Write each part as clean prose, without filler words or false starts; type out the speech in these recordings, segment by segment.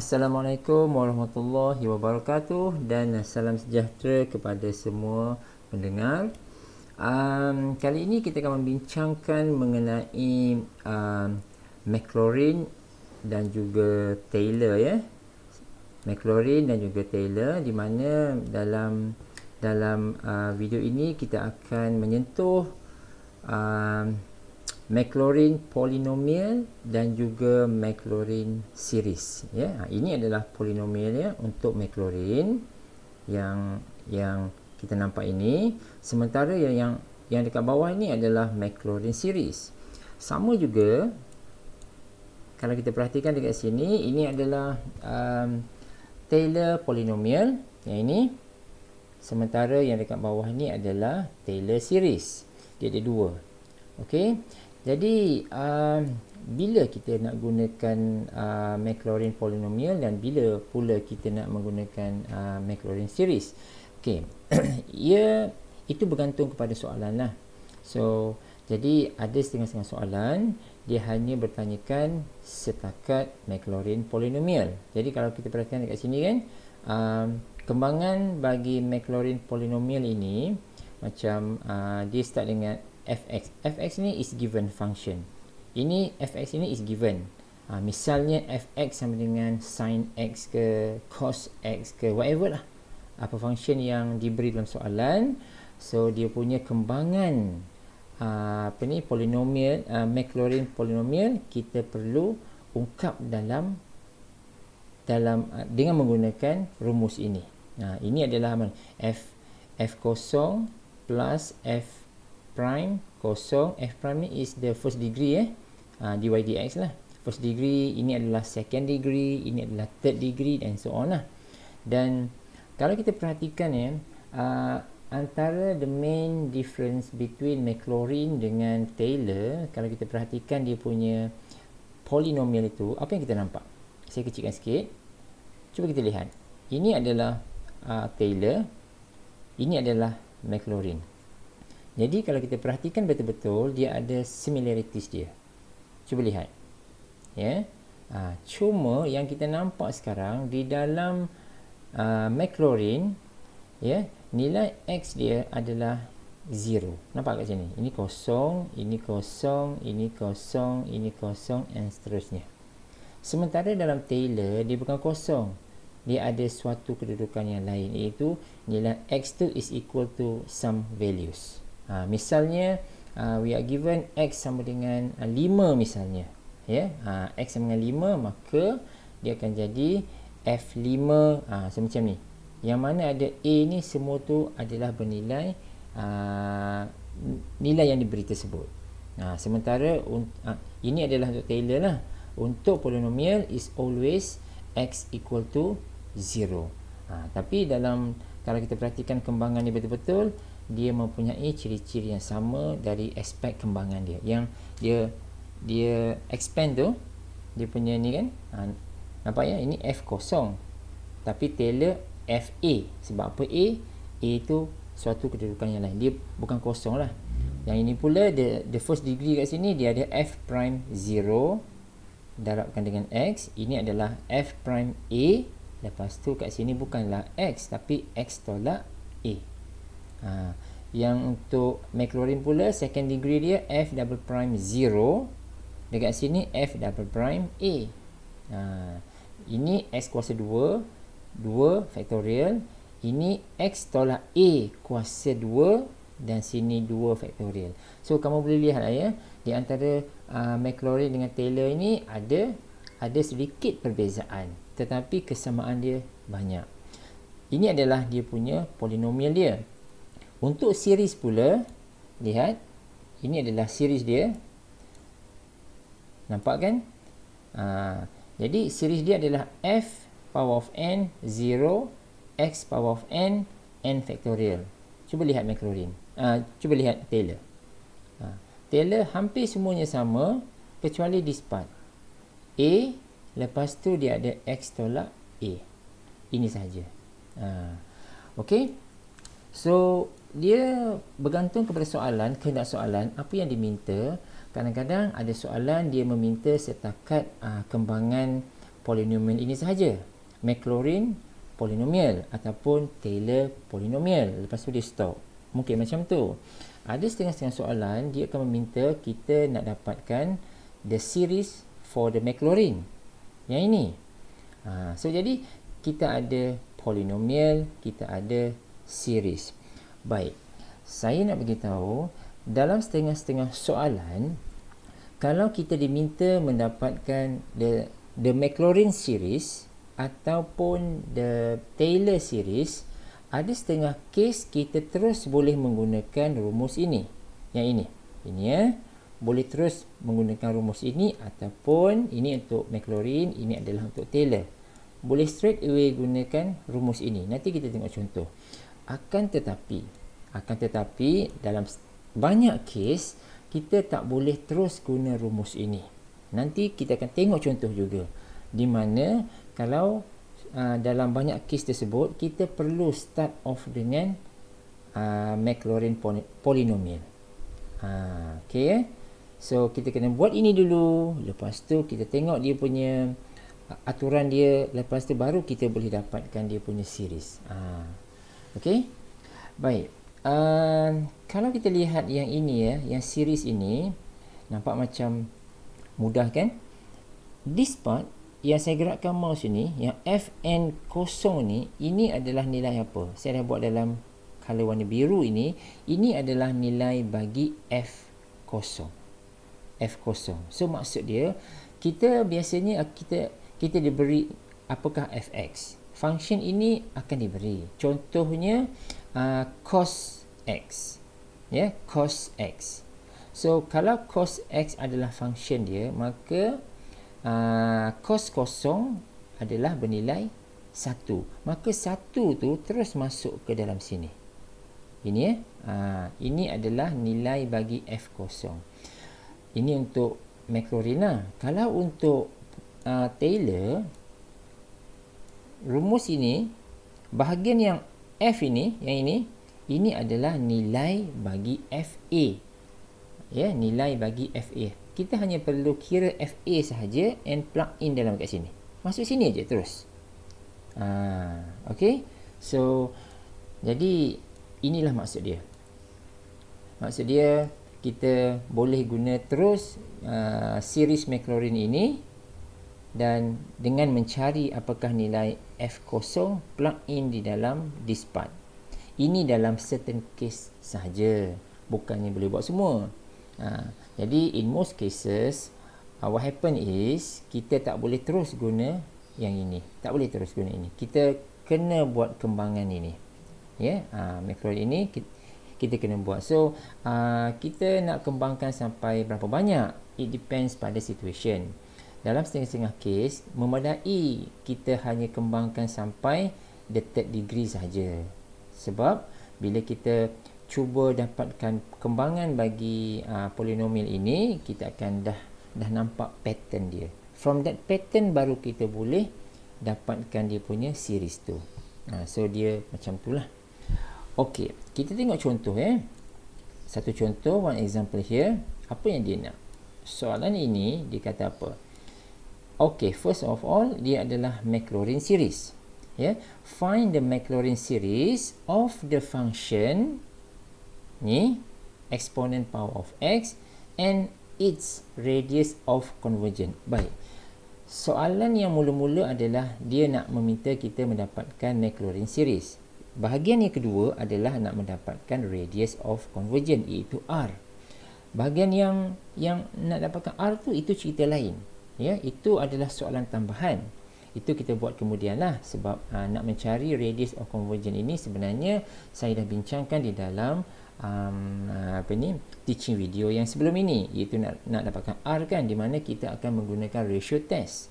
Assalamualaikum warahmatullahi wabarakatuh dan salam sejahtera kepada semua pendengar. Kali ini kita akan membincangkan mengenai Maclaurin dan juga Taylor, ya. Maclaurin dan juga Taylor, di mana dalam video ini kita akan menyentuh Maclaurin polynomial dan juga Maclaurin series, ya. Ini adalah polinomialnya untuk Maclaurin yang kita nampak ini, sementara yang dekat bawah ini adalah Maclaurin series. Sama juga kalau kita perhatikan dekat sini, ini adalah Taylor polynomial yang ini, sementara yang dekat bawah ini adalah Taylor series. Dia ada dua. Okey. Jadi bila kita nak gunakan Maclaurin polynomial dan bila pula kita nak menggunakan Maclaurin series. Okey. Itu bergantung kepada soalan lah. So, jadi ada setengah-setengah soalan dia hanya bertanyakan setakat Maclaurin polynomial. Jadi kalau kita perhatikan dekat sini kan, kembangan bagi Maclaurin polynomial ini macam dia start dengan fx. Fx ni is given function. Ini fx ini is given. Misalnya fx sama dengan sin x ke cos x ke whatever lah. Apa function yang diberi dalam soalan. So dia punya kembangan polynomial, Maclaurin polynomial kita perlu ungkap dalam dengan menggunakan rumus ini. Ini adalah f kosong plus f prime kosong. F prime ni is the first degree, dy dx lah. First degree, ini adalah second degree, ini adalah third degree and so on lah. Dan kalau kita perhatikan antara the main difference between Maclaurin dengan Taylor, kalau kita perhatikan dia punya polynomial itu, apa yang kita nampak? Saya kecilkan sikit. Cuba kita lihat. Ini adalah Taylor, ini adalah Maclaurin. Jadi kalau kita perhatikan betul-betul, dia ada similarities dia. Cuba lihat. Ya. Cuma yang kita nampak sekarang di dalam Maclaurin, ya, nilai x dia adalah 0. Nampak kat sini? Ini kosong, ini kosong, ini kosong, ini kosong dan seterusnya. Sementara dalam Taylor, dia bukan kosong. Dia ada suatu kedudukan yang lain, iaitu nilai x tu is equal to some values. Misalnya we are given x sama dengan 5 misalnya, ya. X sama dengan 5, maka dia akan jadi f5 semacam ni. Yang mana ada a ni semua tu adalah bernilai nilai yang diberi tersebut. Sementara ini adalah untuk Taylor lah. Untuk polynomial is always x equal to 0. Tapi kalau kita perhatikan kembangan ni betul-betul, dia mempunyai ciri-ciri yang sama dari aspek kembangan dia. Yang dia expand tu, dia punya ni kan, nampak ya, ini f kosong. Tapi Taylor fa. Sebab apa a? A tu suatu kedudukan yang lain. Dia bukan kosong lah. Yang ini pula, the first degree kat sini, dia ada f prime 0 darabkan dengan x. Ini adalah f prime a. Lepas tu kat sini bukanlah x, tapi x tolak a. Yang untuk Maclaurin pula, second degree dia f double prime 0. Dekat sini f double prime a. Ini x kuasa 2 faktorial. Ini x tolak a kuasa 2 dan sini 2 faktorial. So kamu boleh lihat lah, ya, di antara Maclaurin dengan Taylor ini ada sedikit perbezaan, tetapi kesamaan dia banyak. Ini adalah dia punya polinomial dia. Untuk series pula, lihat, ini adalah series dia. Nampak kan? Jadi series dia adalah f power of n 0 x power of n factorial. Cuba lihat Maclaurin. Cuba lihat Taylor. Taylor hampir semuanya sama kecuali this part. A, lepas tu dia ada x tolak a. Ini sahaja. Okey. So dia bergantung kepada soalan, kehendak soalan, apa yang diminta. Kadang-kadang ada soalan dia meminta setakat kembangan polinomial ini sahaja. Maclaurin polinomial ataupun Taylor polinomial. Lepas tu dia stop. Mungkin macam tu. Ada setengah-setengah soalan dia akan meminta kita nak dapatkan the series for the Maclaurin. Yang ini. So jadi kita ada polinomial, kita ada series. Baik. Saya nak beritahu dalam setengah-setengah soalan kalau kita diminta mendapatkan the Maclaurin series ataupun the Taylor series, ada setengah kes kita terus boleh menggunakan rumus ini. Yang ini. Ini ya. Boleh terus menggunakan rumus ini ataupun ini untuk Maclaurin, ini adalah untuk Taylor. Boleh straight away gunakan rumus ini. Nanti kita tengok contoh. Akan tetapi dalam banyak kes kita tak boleh terus guna rumus ini. Nanti kita akan tengok contoh juga di mana kalau dalam banyak kes tersebut kita perlu start off dengan Maclaurin polinomial. Okay. So kita kena buat ini dulu, lepas tu kita tengok dia punya aturan dia, lepas tu baru kita boleh dapatkan dia punya series. Okay. Baik. Kalau kita lihat yang ini ya, yang series ini nampak macam mudah kan? This part yang saya gerakkan mouse ini, yang Fn kosong ni, ini adalah nilai apa? Saya dah buat dalam color warna biru ini adalah nilai bagi F kosong. F kosong. So maksud dia kita biasanya kita diberi apakah fx. Function ini akan diberi. Contohnya cos x. Ya, cos x. So kalau cos x adalah function dia, maka cos kosong adalah bernilai 1. Maka 1 tu terus masuk ke dalam sini. Ini ya. Ini adalah nilai bagi f kosong. Ini untuk Maclaurin lah. Kalau untuk Taylor, rumus ini, bahagian yang F ini, yang ini adalah nilai bagi FA. Ya, nilai bagi FA. Kita hanya perlu kira FA sahaja and plug in dalam kat sini. Masuk sini aja terus. Okay. So, jadi inilah maksud dia. Maksud dia kita boleh guna terus series Maclaurin ini dan dengan mencari apakah nilai F0 plug in di dalam this part. Ini dalam certain case sahaja, bukannya boleh buat semua. Jadi in most cases what happen is kita tak boleh terus guna yang ini. Tak boleh terus guna ini. Kita kena buat kembangan ini. Ya, Maclaurin ini kita kena buat. So kita nak kembangkan sampai berapa banyak? It depends pada situation. Dalam setengah-setengah kes memadai kita hanya kembangkan sampai the third degree saja. Sebab bila kita cuba dapatkan kembangan bagi polinomial ini, kita akan dah nampak pattern dia. From that pattern baru kita boleh dapatkan dia punya series tu. So dia macam itulah. Okey, kita tengok contoh Satu contoh, one example here. Apa yang dia nak? Soalan ini dia kata apa? Okey, first of all dia adalah Maclaurin series. Find the Maclaurin series of the function ni exponent power of x and its radius of convergence. Baik. Soalan yang mula-mula adalah dia nak meminta kita mendapatkan Maclaurin series. Bahagian yang kedua adalah nak mendapatkan radius of convergence, iaitu R. Bahagian yang nak dapatkan R tu itu cerita lain. Ya, itu adalah soalan tambahan. Itu kita buat kemudian lah, sebab nak mencari radius of convergence ini sebenarnya saya dah bincangkan di dalam teaching video yang sebelum ini, iaitu nak dapatkan R kan, di mana kita akan menggunakan ratio test.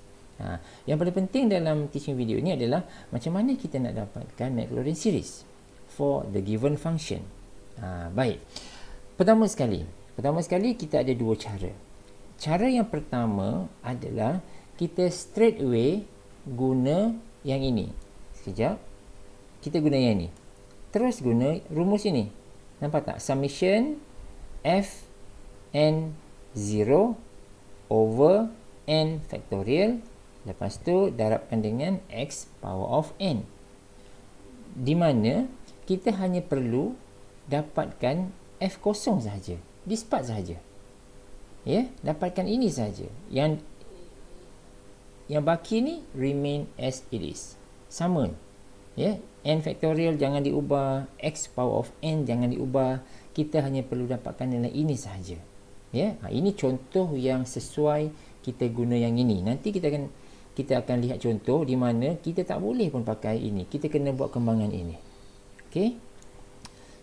Yang paling penting dalam teaching video ini adalah macam mana kita nak dapatkan Maclaurin series for the given function. Baik. Pertama sekali kita ada dua cara. Cara yang pertama adalah kita straight away guna yang ini. Sekejap. Kita guna yang ini. Terus guna rumus ini. Nampak tak? Summation f n 0 over n factorial Lepas tu darabkan dengan x power of n. Di mana kita hanya perlu dapatkan f kosong sahaja. This part sahaja. Ya, dapatkan ini sahaja. Yang baki ni remain as it is. Sama. Ya, n factorial jangan diubah, x power of n jangan diubah. Kita hanya perlu dapatkan nilai ini sahaja. Ya, ini contoh yang sesuai kita guna yang ini. Nanti kita akan lihat contoh di mana kita tak boleh pun pakai ini. Kita kena buat kembangan ini. Okey.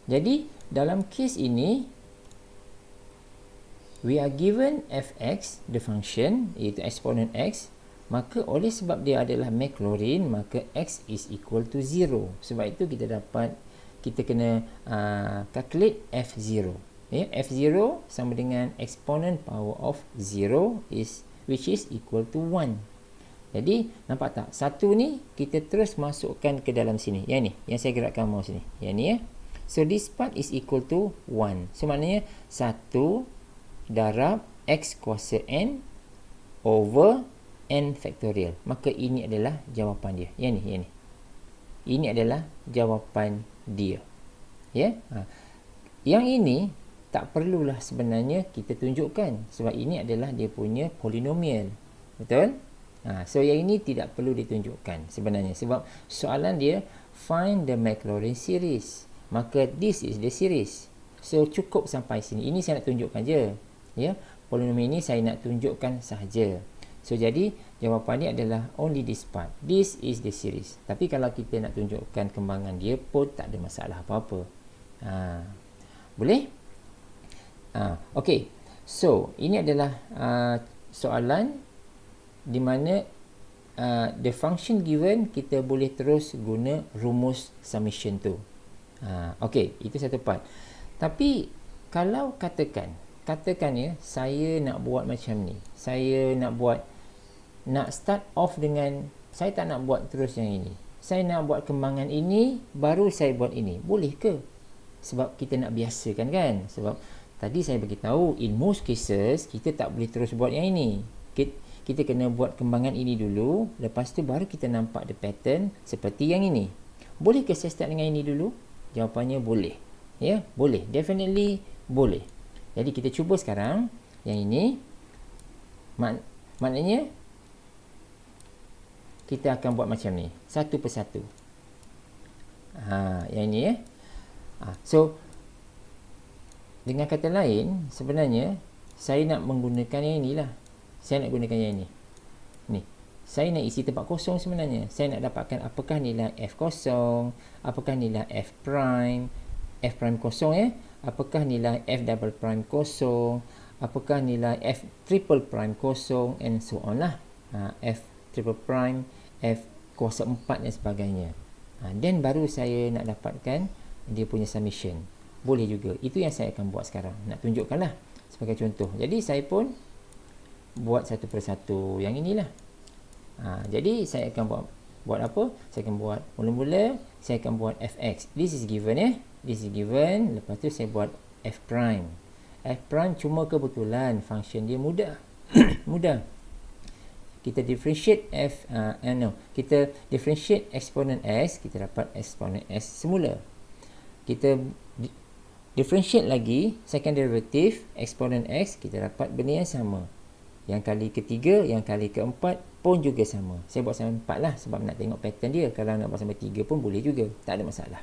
Jadi dalam kes ini we are given fx, the function, iaitu eksponen x. Maka oleh sebab dia adalah Maclaurin, maka x is equal to 0. Sebab itu kita kena calculate f0. Ya, f0 sama dengan eksponen power of 0 which is equal to 1. Jadi nampak tak? Satu ni kita terus masukkan ke dalam sini. Yang ni, yang saya gerakkan mouse ni. Yang ni ya. So this part is equal to 1. So maknanya 1 darab x kuasa n over n factorial. Maka ini adalah jawapan dia. Yang ni. Ini adalah jawapan dia. Ya. Yang ini tak perlulah sebenarnya kita tunjukkan sebab ini adalah dia punya polinomial. Betul? So yang ini tidak perlu ditunjukkan sebenarnya sebab soalan dia find the Maclaurin series. Maka this is the series. So cukup sampai sini. Ini saya nak tunjukkan je. Ya. Polinomial ini saya nak tunjukkan sahaja. So jadi jawapan dia adalah only this part. This is the series. Tapi kalau kita nak tunjukkan kembangan dia pun tak ada masalah apa-apa. Boleh? Okay. So ini adalah soalan di mana the function given kita boleh terus guna rumus summation tu. Okay, itu satu part. Tapi kalau katakan ya, saya nak buat macam ni. Saya nak start off dengan, saya tak nak buat terus yang ini. Saya nak buat kembangan ini, baru saya buat ini. Boleh ke? Sebab kita nak biasakan kan? Sebab tadi saya beritahu, in most cases, kita tak boleh terus buat yang ini. Kita kena buat kembangan ini dulu, lepas tu baru kita nampak the pattern seperti yang ini. Boleh ke saya start dengan ini dulu? Jawapannya boleh. Ya, boleh. Definitely boleh. Jadi kita cuba sekarang yang ini. Maknanya kita akan buat macam ni, satu persatu. Yang ini ya. So dengan kata lain, sebenarnya saya nak menggunakan yang inilah. Saya nak gunakan yang ini. Ni. Saya nak isi tempat kosong sebenarnya. Saya nak dapatkan apakah nilai f kosong, apakah nilai f prime kosong ya. Apakah nilai f double prime kosong, apakah nilai f triple prime kosong, and so on lah. F triple prime, f kuasa 4 dan sebagainya. Then baru saya nak dapatkan dia punya summation. Boleh juga. Itu yang saya akan buat sekarang. Nak tunjukkan lah sebagai contoh. Jadi saya pun buat satu persatu yang inilah. Jadi saya akan buat apa? Saya akan buat mula-mula saya akan buat fx. This is given ya. This is given. Lepas tu saya buat f prime. F prime cuma kebetulan function dia mudah. Mudah. Kita differentiate kita differentiate eksponen s, kita dapat eksponen s semula. Kita differentiate lagi second derivative eksponen x, kita dapat benda yang sama. Yang kali ketiga, yang kali keempat pun juga sama. Saya buat sampai 4 lah sebab nak tengok pattern dia. Kalau nak buat sampai 3 pun boleh juga, tak ada masalah.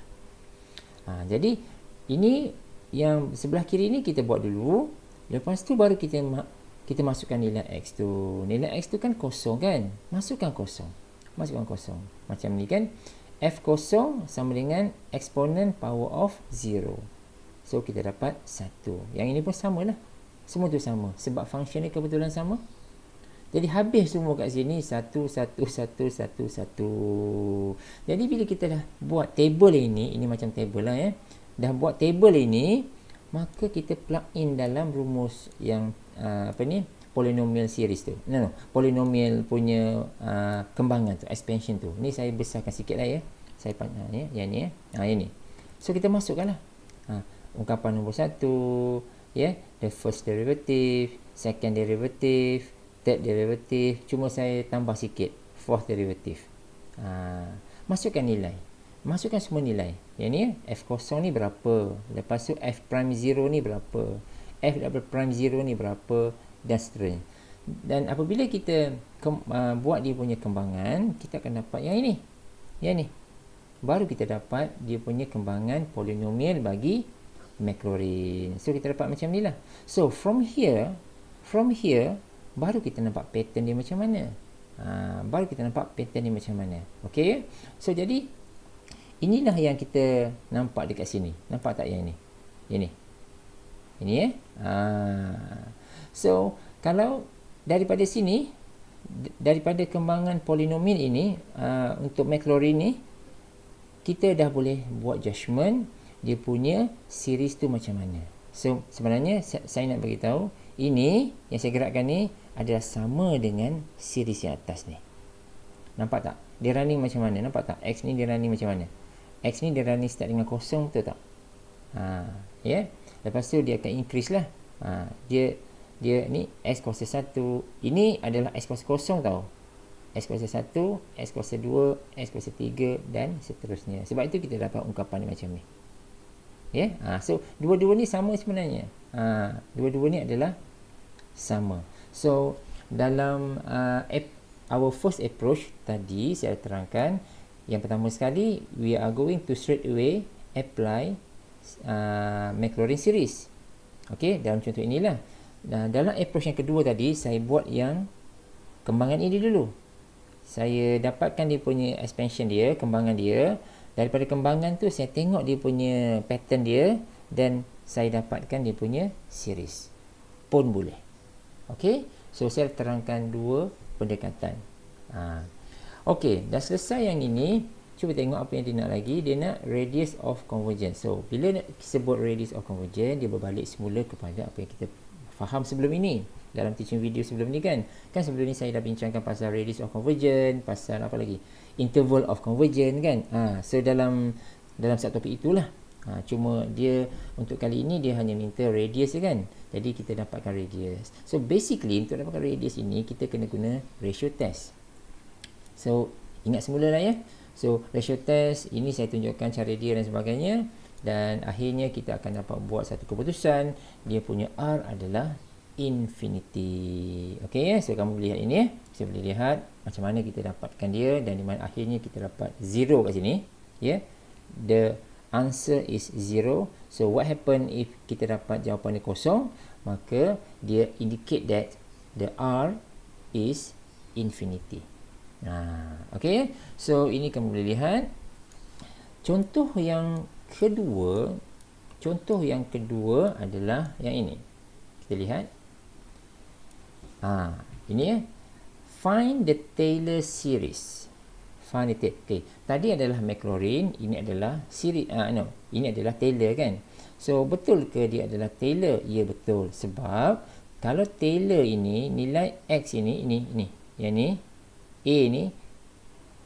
Jadi ini yang sebelah kiri ni kita buat dulu. Lepas tu baru kita masukkan nilai x tu. Nilai x tu kan kosong kan? Masukkan kosong. Macam ni kan? F kosong sama dengan eksponen power of 0. So kita dapat 1. Yang ini pun sama lah. Semua tu sama. Sebab function ni kebetulan sama. Jadi habis semua kat sini 1, 1, 1, 1, 1. Jadi bila kita dah buat table ini macam table lah ya. Dah buat table ini, maka kita plug in dalam rumus yang polynomial series tu. Polynomial punya kembangan tu, expansion tu. Ni saya besarkan sikit lah ya. Saya ya, yang ni ya. Yang ni. So kita masukkan lah. Ungkapan nombor 1, ya, the first derivative, second derivative, third derivative, cuma saya tambah sikit fourth derivative. Masukkan nilai, masukkan semua nilai. Yang ni f0 ni berapa, lepas tu f prime 0 ni berapa, f double prime 0 ni berapa, dan seterusnya. Dan apabila kita buat dia punya kembangan, kita akan dapat yang ini. Yang ni baru kita dapat dia punya kembangan polinomial bagi Maclaurin. So kita dapat macam ni lah. So from here baru kita nampak pattern dia macam mana. Baru kita nampak pattern dia macam mana. Okay. So jadi inilah yang kita nampak dekat sini. Nampak tak yang ni? Yang ni. Ini So kalau daripada sini, daripada kembangan polinomial ini, untuk Maclaurin ni, kita dah boleh buat judgement dia punya series tu macam mana. So sebenarnya saya nak bagi tahu ini yang saya gerakkan ni adalah sama dengan series yang atas ni. Nampak tak? Dia running macam mana? Nampak tak? X ni dia running macam mana? X ni dia running start dengan kosong, betul tak? Ya. Lepas tu dia akan increase lah. Dia ni X kuasa 1. Ini adalah X kuasa kosong tau. X kuasa 1, X kuasa 2, X kuasa 3 dan seterusnya. Sebab itu kita dapat ungkapan ni macam ni. Ya. So dua-dua ni sama sebenarnya. Dua-dua ni adalah sama. So dalam our first approach tadi saya terangkan, yang pertama sekali we are going to straight away apply Maclaurin series. Okey, dalam contoh inilah. Dalam approach yang kedua tadi saya buat yang kembangan ini dulu. Saya dapatkan dia punya expansion dia, kembangan dia. Daripada kembangan tu saya tengok dia punya pattern dia dan saya dapatkan dia punya series. Pun boleh. Okey, so saya terangkan dua pendekatan. Okey, dah selesai yang ini. Cuba tengok apa yang dia nak lagi. Dia nak radius of convergence. So bila nak sebut radius of convergence, dia berbalik semula kepada apa yang kita faham sebelum ini, dalam teaching video sebelum ni kan sebelum ni saya dah bincangkan pasal radius of convergence, pasal apa lagi, interval of convergence kan. So dalam satu topik itulah. Cuma dia untuk kali ini dia hanya minta radius je kan, jadi kita dapatkan radius. So basically untuk dapatkan radius ini kita kena guna ratio test. So ingat semula lah ya. So ratio test ini saya tunjukkan cara dia dan sebagainya, dan akhirnya kita akan dapat buat satu keputusan dia punya R adalah infinity. Okey ya, so kamu boleh lihat ini ya. Saya boleh lihat macam mana kita dapatkan dia dan di mana akhirnya kita dapat 0 kat sini ya. The answer is 0. So what happen if kita dapat jawapan dia kosong? Maka dia indicate that the R is infinity. Okey ya. So ini kamu boleh lihat. Contoh yang kedua adalah yang ini. Kita lihat. Ini ya. Find the Taylor series. Find the Taylor. Okay. Tadi adalah Maclaurin, ini adalah series. Ini adalah Taylor kan. So betul ke dia adalah Taylor? Ya betul. Sebab kalau Taylor ini nilai X ini, yang ni A ni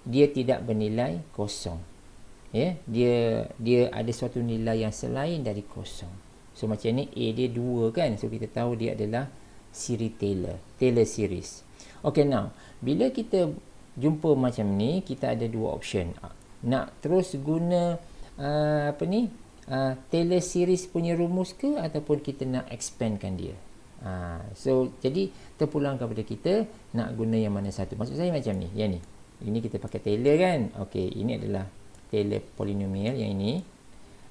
dia tidak bernilai kosong. Ya, dia ada suatu nilai yang selain dari kosong. So macam ni A dia 2 kan. So kita tahu dia adalah siri Taylor series. Okay, now bila kita jumpa macam ni, kita ada dua option. Nak terus guna Taylor series punya rumus ke, ataupun kita nak expandkan dia. So jadi terpulang kepada kita nak guna yang mana satu. Maksud saya macam ni, yang ni. Ini kita pakai Taylor kan. Okay, ini adalah Taylor polynomial yang ini.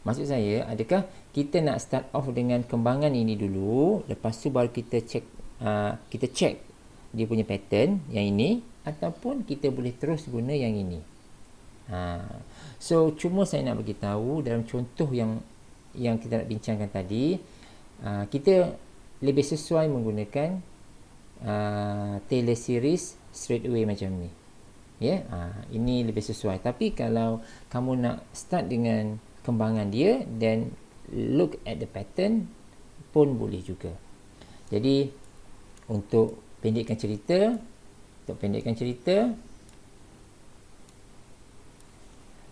Maksud saya, adakah kita nak start off dengan kembangan ini dulu, lepas tu baru kita check dia punya pattern yang ini, ataupun kita boleh terus guna yang ini. So cuma saya nak bagi tahu dalam contoh yang kita nak bincangkan tadi, kita lebih sesuai menggunakan Taylor series straight away macam ni. Ya, ini lebih sesuai. Tapi kalau kamu nak start dengan kembangan dia dan look at the pattern pun boleh juga. Jadi untuk pendekkan cerita,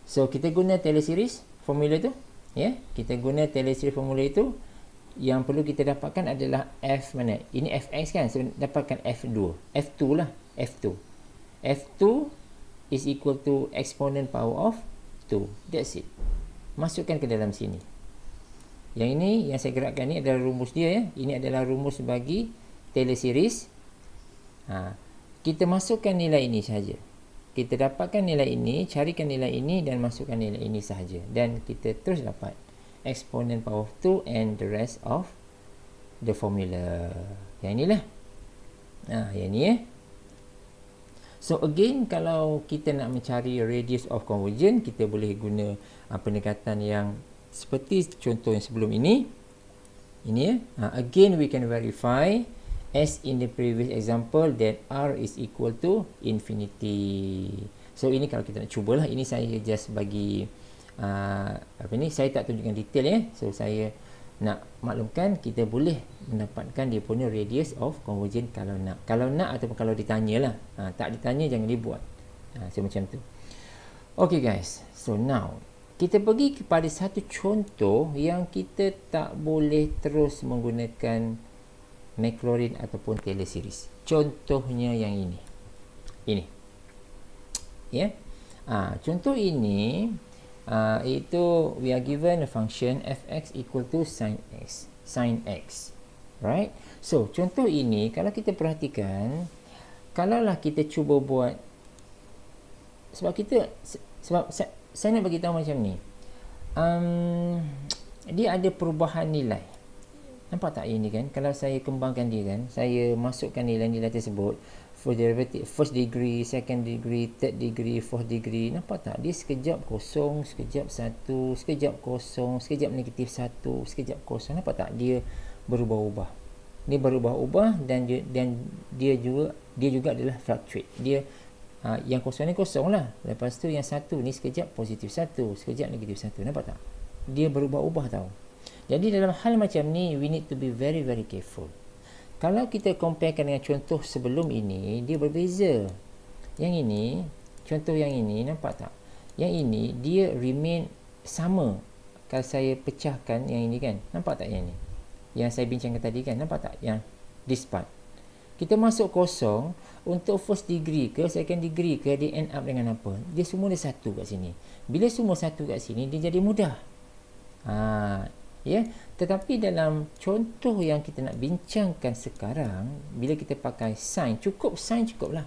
so kita guna Taylor series formula tu, ya. Kita guna Taylor series formula itu yang perlu kita dapatkan adalah F mana? Ini Fx kan? So, dapatkan F2. F2 lah. F2. F2 is equal to exponent power of 2. That's it. Masukkan ke dalam sini. Yang ini, yang saya gerakkan ni adalah rumus dia ya. Ini adalah rumus bagi Taylor series. Kita masukkan nilai ini sahaja. Kita dapatkan nilai ini, carikan nilai ini dan masukkan nilai ini sahaja. Dan kita terus dapat exponent power of 2 and the rest of the formula. Yang inilah. Yang ni ya. So again, kalau kita nak mencari radius of convergence, kita boleh guna pendekatan yang seperti contoh yang sebelum ini. Ini ya. Again, we can verify as in the previous example that R is equal to infinity. So ini kalau kita nak cubalah, ini saya just bagi saya tak tunjukkan detail ya. So saya nak maklumkan kita boleh mendapatkan dia punya radius of convergence kalau nak. Kalau nak ataupun kalau ditanyalah. Tak ditanya jangan dibuat. So macam tu. Okay guys. So now kita pergi kepada satu contoh yang kita tak boleh terus menggunakan Maclaurin ataupun Taylor series. Contohnya yang ini. Ini. Ya. Contoh ini iaitu we are given a function fx equal to sin x. Right? So, contoh ini kalau kita perhatikan, kalaulah kita cuba buat, sebab saya nak bagi tahu macam ni. Dia ada perubahan nilai. Nampak tak ini kan? Kalau saya kembangkan dia kan, saya masukkan nilai-nilai tersebut, first derivative, first degree, second degree, third degree, fourth degree. Nampak tak? Dia sekejap kosong, sekejap satu, sekejap kosong, sekejap negatif satu, sekejap kosong. Nampak tak? Dia berubah-ubah. Dia berubah-ubah dan dia juga adalah fluctuate. Dia yang kosong ni kosong lah. Lepas tu yang satu ni sekejap positif satu, sekejap negatif satu. Nampak tak? Dia berubah-ubah tau. Jadi dalam hal macam ni, we need to be very very careful. Kalau kita comparekan dengan contoh sebelum ini, dia berbeza. Yang ini, contoh yang ini, nampak tak? Yang ini, dia remain sama. Kalau saya pecahkan yang ini kan, nampak tak yang ini? Yang saya bincangkan tadi kan, nampak tak? Yang this part. Kita masuk kosong, untuk first degree ke, second degree ke, dia end up dengan apa? Dia semua ada satu kat sini. Bila semua satu kat sini, dia jadi mudah. Ya, tetapi dalam contoh yang kita nak bincangkan sekarang, bila kita pakai sin cukup lah.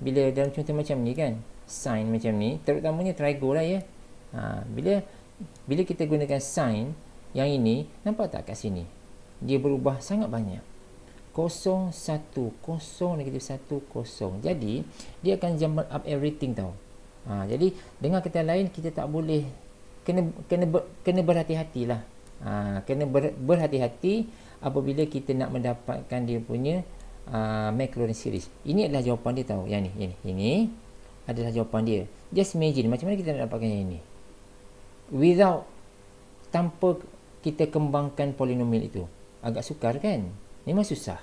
Bila dalam contoh macam ni kan, sin macam ni, terutamanya trigo lah ya. Bila kita gunakan sin yang ini, nampak tak kat sini? Dia berubah sangat banyak. 0, 1, 0, negatif 1, 0. Jadi, dia akan jumble up everything tau. Jadi, dengan kata lain, kita tak boleh kena berhati-hatilah. Kena berhati-hati apabila kita nak mendapatkan dia punya Maclaurin series. Ini adalah jawapan dia tahu. Yang ni, ini adalah jawapan dia. Just imagine macam mana kita nak dapatkan yang ini. Tanpa kita kembangkan polinomial itu. Agak sukar kan? Memang susah.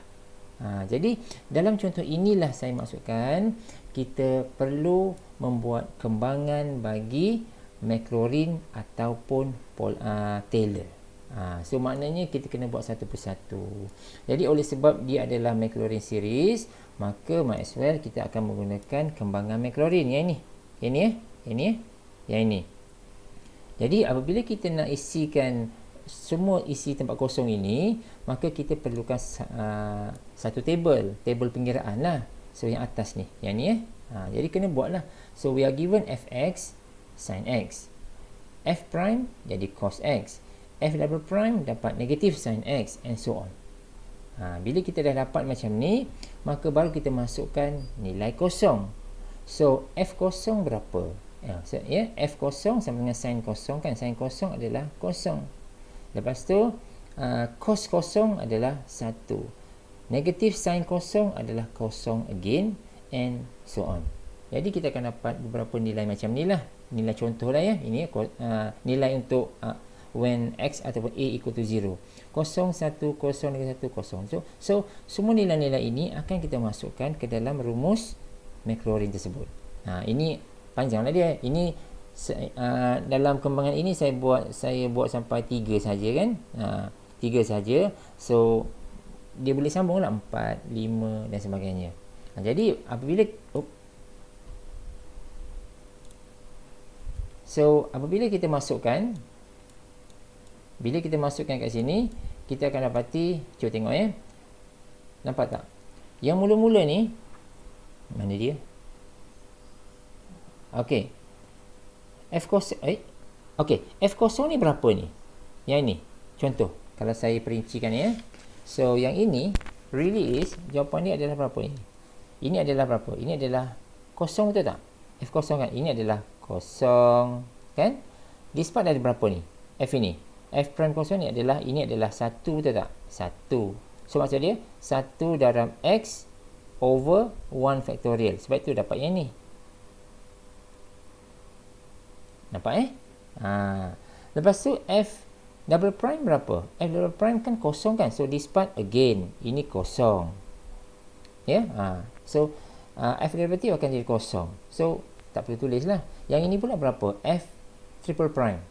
Jadi dalam contoh inilah saya maksudkan kita perlu membuat kembangan bagi Maclaurin ataupun Taylor. So maknanya kita kena buat satu persatu. Jadi oleh sebab dia adalah Maclaurin series, maka might as well kita akan menggunakan kembangan Maclaurin yang ini. Yang ini. Jadi apabila kita nak isikan semua isi tempat kosong ini, maka kita perlukan satu table pengiraan lah. So yang atas ni, yang ni jadi kena buatlah. So we are given fx sin x, f prime jadi cos x, f double prime dapat negatif sin x, and so on. Bila kita dah dapat macam ni, maka baru kita masukkan nilai kosong. So f kosong berapa? F kosong sama dengan sin kosong kan. Sin kosong adalah kosong. Lepas tu cos kosong adalah 1. Negatif sin kosong adalah kosong again, and so on. Jadi kita akan dapat beberapa nilai macam ni lah. Nilai contoh lah ya. Ini nilai untuk when x ataupun a equal to 0. 0, 1, 0, negatif 1, 0. So semua nilai-nilai ini akan kita masukkan ke dalam rumus Maclaurin tersebut. Ini panjanglah dia. Ini dalam kembangan ini saya buat sampai 3 saja kan. 3 saja. So dia boleh sambung lah 4, 5 dan sebagainya. Jadi apabila kita masukkan, bila kita masukkan kat sini, kita akan dapati, cuba tengok ya. Nampak tak? Yang mula-mula ni, mana dia? Okey. F0 F0 ni berapa ni? Yang ni. Contoh, kalau saya perincikan ya. So yang ini really is, jawapan ni adalah berapa ni? Ini adalah berapa? Ini adalah kosong, betul tak? F0 kan? Ini adalah kosong, kan? This part ada berapa ni? F ini. F prime kosong ni adalah, ini adalah 1, betul tak? 1. So maksud dia 1 dalam X over 1 factorial. Sebab itu dapat yang ni. Nampak Lepas tu F double prime berapa? F double prime kan kosong kan? So this part again, ini kosong. Ya, so F derivative akan jadi kosong. So tak perlu tulis lah. Yang ini pula berapa? F triple prime.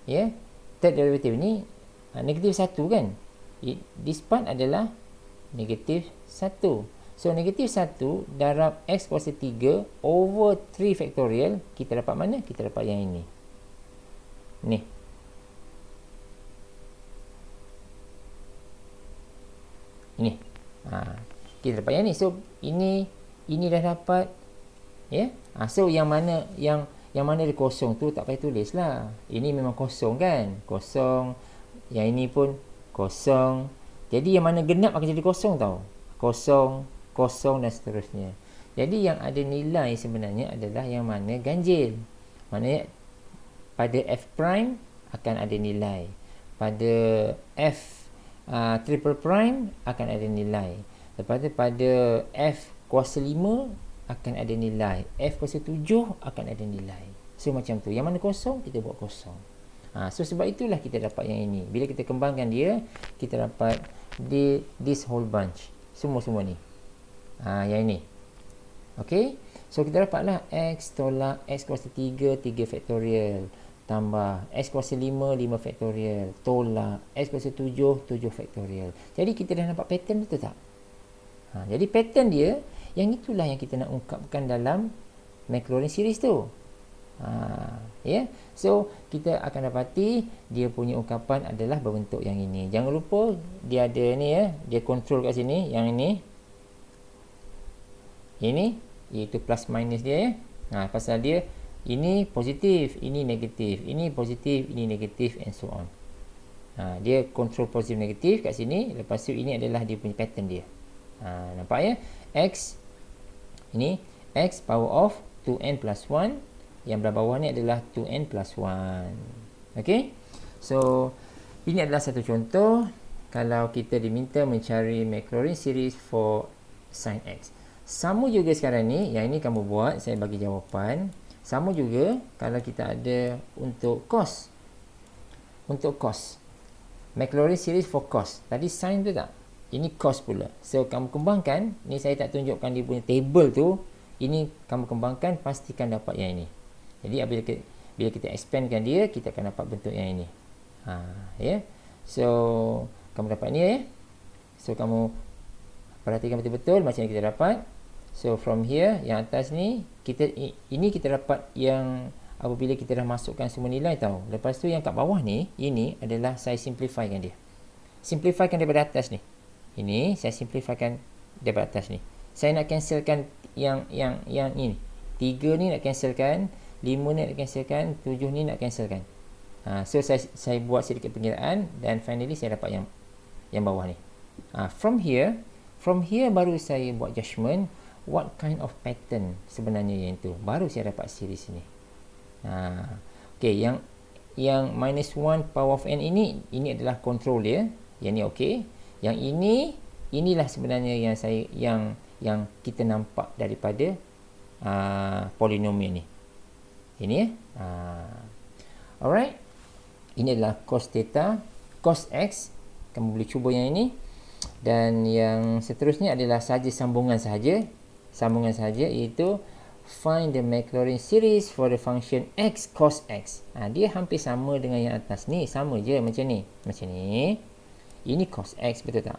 Ya, third derivative ni negatif 1 kan? This part adalah negatif 1. So negatif 1 darab X kuasa 3 over 3 factorial, kita dapat mana? Kita dapat yang ini. Ni. Ini. Kita dapat yang ni. So ini dah dapat. Ya. So yang mana dia kosong tu tak payah tulis lah. Ini memang kosong kan? Kosong. Yang ini pun kosong. Jadi yang mana genap akan jadi kosong tau. Kosong, kosong dan seterusnya. Jadi yang ada nilai sebenarnya adalah yang mana ganjil. Maknanya pada F prime akan ada nilai. Pada F triple prime akan ada nilai. Lepas tu pada F kuasa 5 akan ada nilai. F kuasa 7 akan ada nilai. So macam tu. Yang mana kosong, kita buat kosong. So sebab itulah kita dapat yang ini. Bila kita kembangkan dia, kita dapat this whole bunch. Semua-semua ni. Yang ini. Okay. So kita dapatlah X tolak X kuasa 3 factorial. Tambah X kuasa 5 factorial. Tolak X kuasa 7 factorial. Jadi kita dah nampak pattern, betul tak? Jadi pattern dia, yang itulah yang kita nak ungkapkan dalam Maclaurin series tu. So kita akan dapati dia punya ungkapan adalah berbentuk yang ini. Jangan lupa dia ada ni ya, dia control kat sini yang ini. Ini iaitu plus minus dia ya. Pasal dia ini positif, ini negatif, ini positif, ini negatif and so on. Dia control positif negatif kat sini. Lepas tu ini adalah dia punya pattern dia. Nampak ya? X ini X power of 2n plus 1. Yang belah bawah ni adalah 2n plus 1. Okay. So ini adalah satu contoh kalau kita diminta mencari Maclaurin series for sin X. Sama juga sekarang ni, yang ini kamu buat, saya bagi jawapan. Sama juga kalau kita ada untuk cos. Untuk cos, Maclaurin series for cos. Tadi sin tu tak? Ini cos pula. So kamu kembangkan, ni saya tak tunjukkan dia punya table tu. Ini kamu kembangkan, pastikan dapat yang ini. Jadi bila kita expandkan dia, kita akan dapat bentuk yang ini. Ya. So kamu dapat ni ya. So kamu perhatikan betul-betul macam yang kita dapat. So from here, yang atas ni kita dapat yang apabila kita dah masukkan semua nilai tau. Lepas tu yang kat bawah ni, ini adalah saya simplifykan dia. Simplifykan daripada atas ni. Ini saya simplifykan daripada atas ni. Saya nak cancelkan yang ini. 3 ni nak cancelkan, 5 ni nak cancelkan, 7 ni nak cancelkan. So saya buat sedikit pengiraan dan finally saya dapat yang bawah ni. From here baru saya buat judgement what kind of pattern sebenarnya yang itu. Baru saya dapat series ni. Okay, yang minus 1 power of n ini adalah control dia. Yang ni okey. Yang inilah sebenarnya yang kita nampak daripada polinomial ni. Ini ya. Alright. Ini adalah cos theta, cos x. Kamu boleh cuba yang ini. Dan yang seterusnya adalah saja sambungan sahaja. Sambungan sahaja iaitu find the Maclaurin series for the function x cos x. Dia hampir sama dengan yang atas ni, sama je macam ni. Macam ni. Ini cos X, betul tak?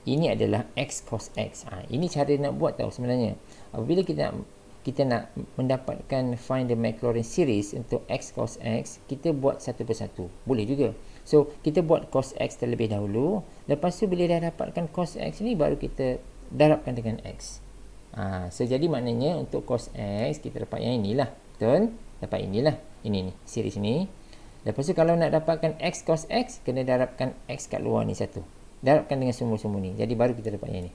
Ini adalah X cos X. Ini cara nak buat tahu sebenarnya. Apabila kita nak mendapatkan find the Maclaurin series untuk X cos X, kita buat satu persatu. Boleh juga. So, kita buat cos X terlebih dahulu. Lepas tu, bila dah dapatkan cos X ni, baru kita darabkan dengan X. So, jadi maknanya untuk cos X, kita dapat yang inilah. Betul? Dapat inilah. Ini ni, series ni. Lepas tu, kalau nak dapatkan X cos X, kena darabkan X kat luar ni satu. Darabkan dengan sumber-sumber ni. Jadi, baru kita dapat yang ni.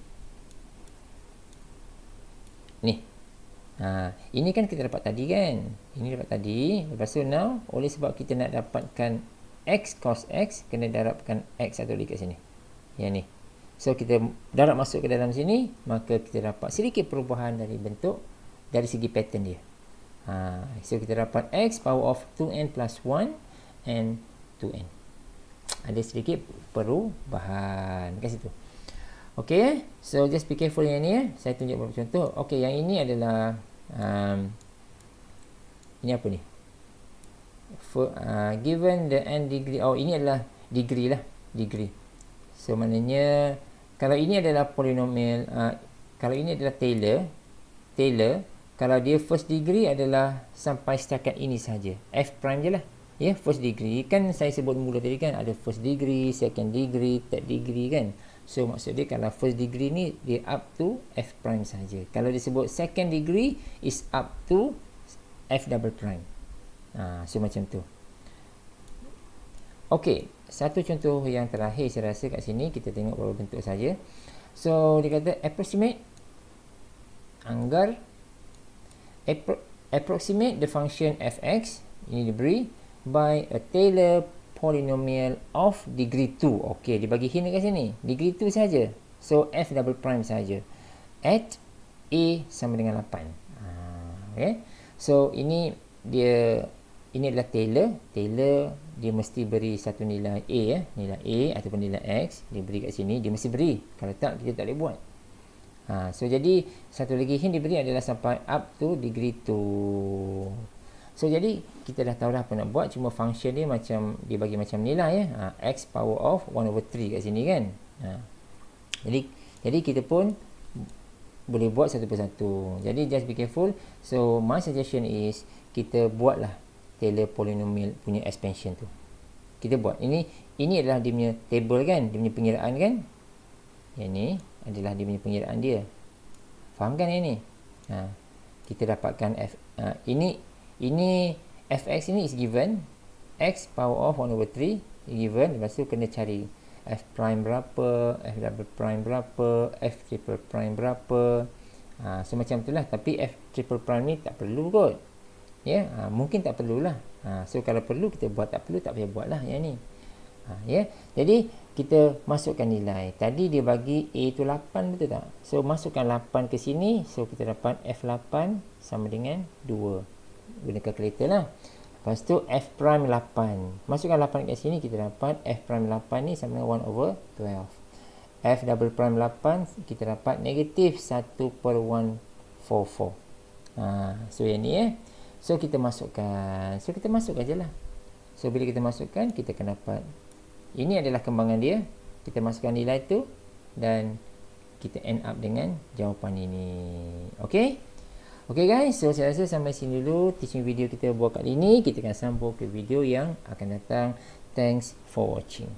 Ni. Ini kan kita dapat tadi kan. Ini dapat tadi. Lepas tu, now, oleh sebab kita nak dapatkan X cos X, kena darabkan X satu lagi kat sini. Yang ni. So, kita darab masuk ke dalam sini, maka kita dapat sedikit perubahan dari bentuk, dari segi pattern dia. So, kita dapat X power of 2n plus 1 and 2n. Ada sedikit perubahan kat situ. Okay, so just be careful yang ni. Saya tunjuk beberapa contoh. Okay, yang ini adalah ini apa ni? Given the n degree. Oh, ini adalah degree lah. Degree. So, maknanya kalau ini adalah polinomial, kalau ini adalah Taylor, kalau dia first degree adalah sampai setakat ini saja. F prime je lah. Ya, first degree. Kan saya sebut mula tadi kan, ada first degree, second degree, third degree kan. So, maksud dia kalau first degree ni, dia up to F prime saja. Kalau disebut second degree, is up to F double prime. So, macam tu. Okey, satu contoh yang terakhir saya rasa kat sini, kita tengok beberapa bentuk saja. So, dia kata approximate, approximate the function fx, ini diberi, by a Taylor polynomial of degree 2. Okey, dia bagi hint kat sini. Degree 2 saja. So, f double prime saja. At a sama dengan 8. Okay. So, ini adalah Taylor. Taylor, dia mesti beri satu nilai a, nilai a ataupun nilai x. Dia beri kat sini, dia mesti beri. Kalau tak, kita tak boleh buat. So, jadi, satu lagi hint diberi adalah sampai up to degree 2. So, jadi, kita dah tahu dah apa nak buat. Cuma function dia macam, dia bagi macam nilai x power of 1/3 kat sini kan. Jadi, kita pun boleh buat satu persatu. Jadi, just be careful. So, my suggestion is, kita buatlah Taylor polynomial punya expansion tu. Kita buat. Ini adalah dia punya table kan. Dia punya pengiraan kan. Yang ni adalah dia punya pengiraan dia. Faham kan yang ni? Kita dapatkan ini fx ini is given, x power of 1/3 given. Lepas tu kena cari f prime berapa, f double prime berapa, f triple prime berapa. So macam itulah. Tapi f triple prime ni tak perlu kot. Ya, mungkin tak perlulah. So kalau perlu kita buat, tak perlu tak payah buat lah yang ni. Ya, jadi kita masukkan nilai. Tadi dia bagi a tu 8, betul tak? So masukkan 8 ke sini. So kita dapat f8 sama dengan 2. Guna kalkulator lah. Lepas tu f prime 8. Masukkan 8 kat sini, kita dapat f prime 8 ni sama dengan 1/12. F double prime 8, kita dapat negatif 1/144. So yang ni So kita masukkan. So kita masuk aja lah. So bila kita masukkan, kita akan dapat. Ini adalah kembangan dia. Kita masukkan nilai tu dan kita end up dengan jawapan ini. Okay? Okay guys, so saya rasa sampai sini dulu teaching video kita buat kali ini. Kita akan sambung ke video yang akan datang. Thanks for watching.